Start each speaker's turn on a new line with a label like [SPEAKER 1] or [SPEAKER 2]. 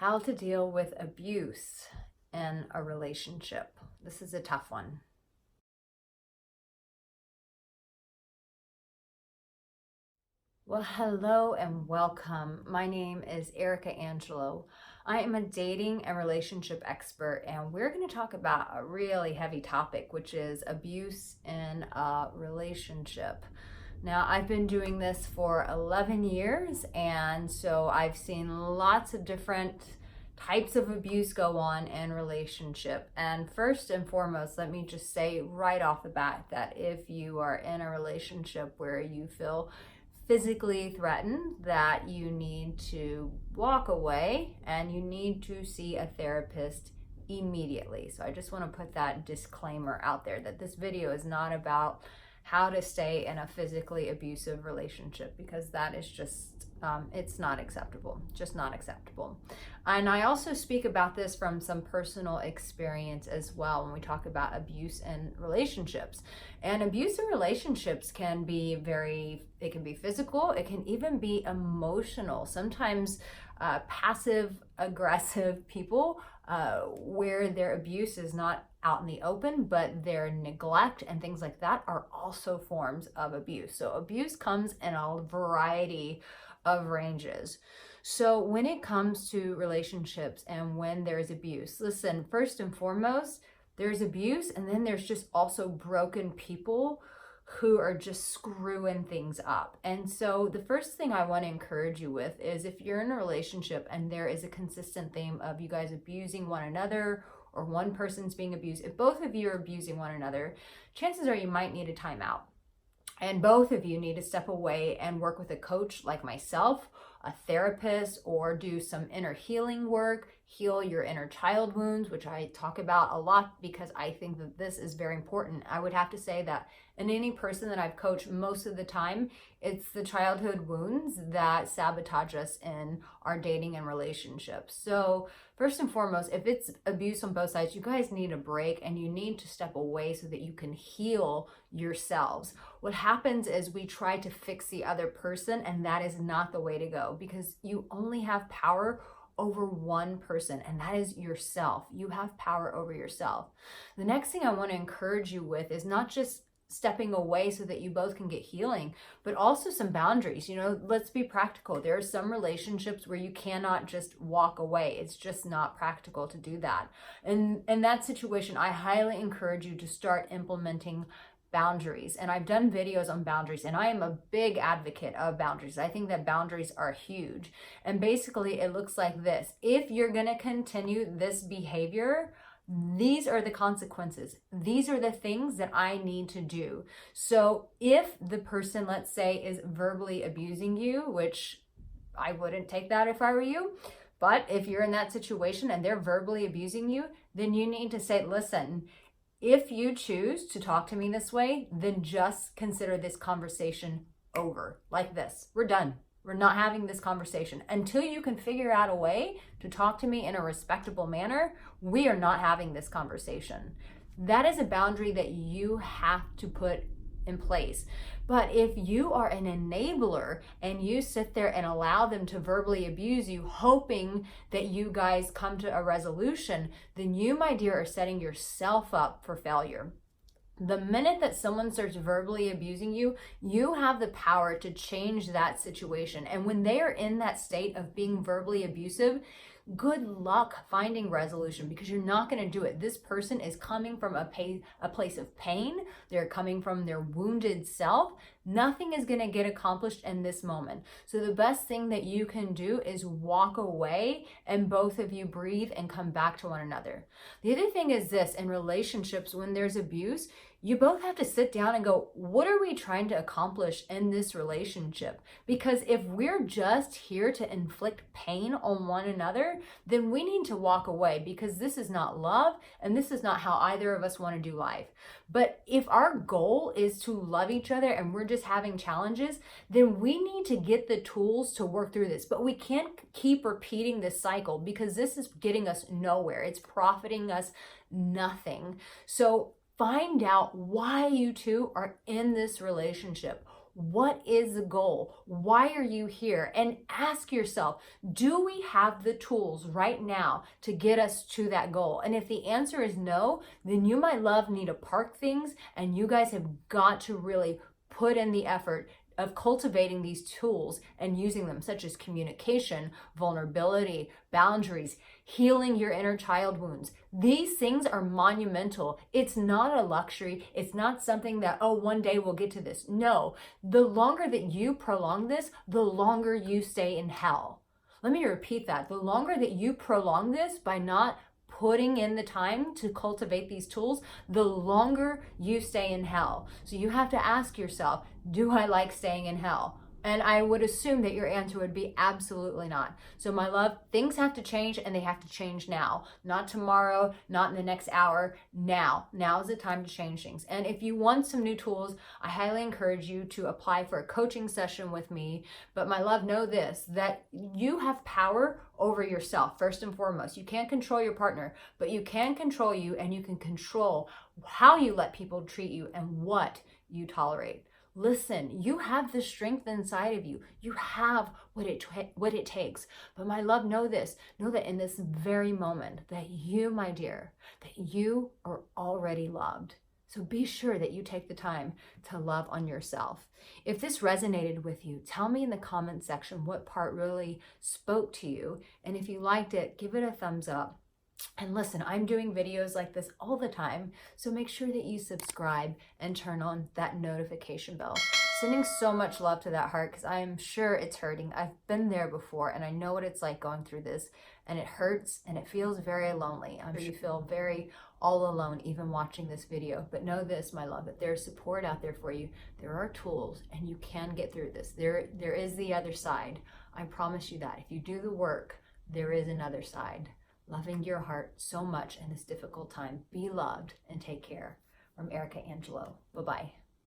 [SPEAKER 1] How to deal with abuse in a relationship. This is a tough one. Well, hello and welcome. My name is Arica Angelo. I am a dating and relationship expert, and we're going to talk about a really heavy topic, which is abuse in a relationship. Now, I've been doing this for 11 years, and so I've seen lots of different types of abuse go on in relationship. And first and foremost, let me just say right off the bat that if you are in a relationship where you feel physically threatened, that you need to walk away and you need to see a therapist immediately. So I just want to put that disclaimer out there that this video is not about how to stay in a physically abusive relationship, because that is just it's not acceptable, just not acceptable. And I also speak about this from some personal experience as well when we talk about abuse in relationships. And abuse in relationships can be it can be physical, it can even be emotional. Sometimes passive aggressive people where their abuse is not out in the open, but their neglect and things like that are also forms of abuse. So abuse comes in a variety of ranges. So when it comes to relationships and when there's abuse, listen, first and foremost, there's abuse, and then there's just also broken people who are just screwing things up. And so the first thing I want to encourage you with is, if you're in a relationship and there is a consistent theme of you guys abusing one another, or one person's being abused, if both of you are abusing one another, chances are you might need a timeout. And both of you need to step away and work with a coach like myself, a therapist, or do some inner healing work, heal your inner child wounds, which I talk about a lot because I think that this is very important. I would have to say that in any person that I've coached, most of the time, it's the childhood wounds that sabotage us in our dating and relationships. So first and foremost, if it's abuse on both sides, you guys need a break and you need to step away so that you can heal yourselves. What happens is we try to fix the other person, and that is not the way to go, because you only have power over one person, and that is yourself. You have power over yourself. The next thing I want to encourage you with is not just stepping away so that you both can get healing, but also some boundaries. Let's be practical. There are some relationships where you cannot just walk away. It's just not practical to do that. And in that situation, I highly encourage you to start implementing boundaries. And I've done videos on boundaries, and I am a big advocate of boundaries. I think that boundaries are huge. And basically it looks like this: if you're going to continue this behavior, these are the consequences. These are the things that I need to do. So if the person, let's say, is verbally abusing you, which I wouldn't take that if I were you, but if you're in that situation and they're verbally abusing you, then you need to say, listen, if you choose to talk to me this way, then just consider this conversation over. Like this. We're done. We're not having this conversation. Until you can figure out a way to talk to me in a respectable manner, we are not having this conversation. That is a boundary that you have to put in place. But if you are an enabler and you sit there and allow them to verbally abuse you, hoping that you guys come to a resolution, then you, my dear, are setting yourself up for failure. The minute that someone starts verbally abusing you, you have the power to change that situation. And when they are in that state of being verbally abusive, good luck finding resolution, because you're not going to do it. This person is coming from a place of pain. They're coming from their wounded self. Nothing is going to get accomplished in this moment. So the best thing that you can do is walk away and both of you breathe and come back to one another. The other thing is this: in relationships, when there's abuse, you both have to sit down and go, what are we trying to accomplish in this relationship? Because if we're just here to inflict pain on one another, then we need to walk away, because this is not love and this is not how either of us want to do life. But if our goal is to love each other and we're just having challenges, then we need to get the tools to work through this. But we can't keep repeating this cycle, because this is getting us nowhere. It's profiting us nothing. So find out why you two are in this relationship. What is the goal? Why are you here? And ask yourself, do we have the tools right now to get us to that goal? And if the answer is no, then you, my love, need to park things, and you guys have got to really put in the effort of cultivating these tools and using them, such as communication, vulnerability, boundaries, healing your inner child wounds. These things are monumental. It's not a luxury. It's not something that, oh, one day we'll get to this. No, the longer that you prolong this, the longer you stay in hell. Let me repeat that. The longer that you prolong this by not putting in the time to cultivate these tools, the longer you stay in hell. So you have to ask yourself, do I like staying in hell? And I would assume that your answer would be absolutely not. So my love, things have to change, and they have to change now. Not tomorrow, not in the next hour, now. Now is the time to change things. And if you want some new tools, I highly encourage you to apply for a coaching session with me. But my love, know this, that you have power over yourself, first and foremost. You can't control your partner, but you can control you, and you can control how you let people treat you and what you tolerate. Listen, you have the strength inside of you. You have what it takes. But my love, know this. Know that in this very moment that you, my dear, that you are already loved. So be sure that you take the time to love on yourself. If this resonated with you, tell me in the comment section what part really spoke to you. And if you liked it, give it a thumbs up. And listen, I'm doing videos like this all the time, so make sure that you subscribe and turn on that notification bell. Sending so much love to that heart, because I am sure it's hurting. I've been there before, and I know what it's like going through this, and it hurts, and it feels very lonely. I'm sure you feel very all alone even watching this video. But know this, my love, that there's support out there for you. There are tools, and you can get through this. There is the other side. I promise you that. If you do the work, there is another side. Loving your heart so much in this difficult time. Be loved and take care. From Arica, Angelo. Bye-bye.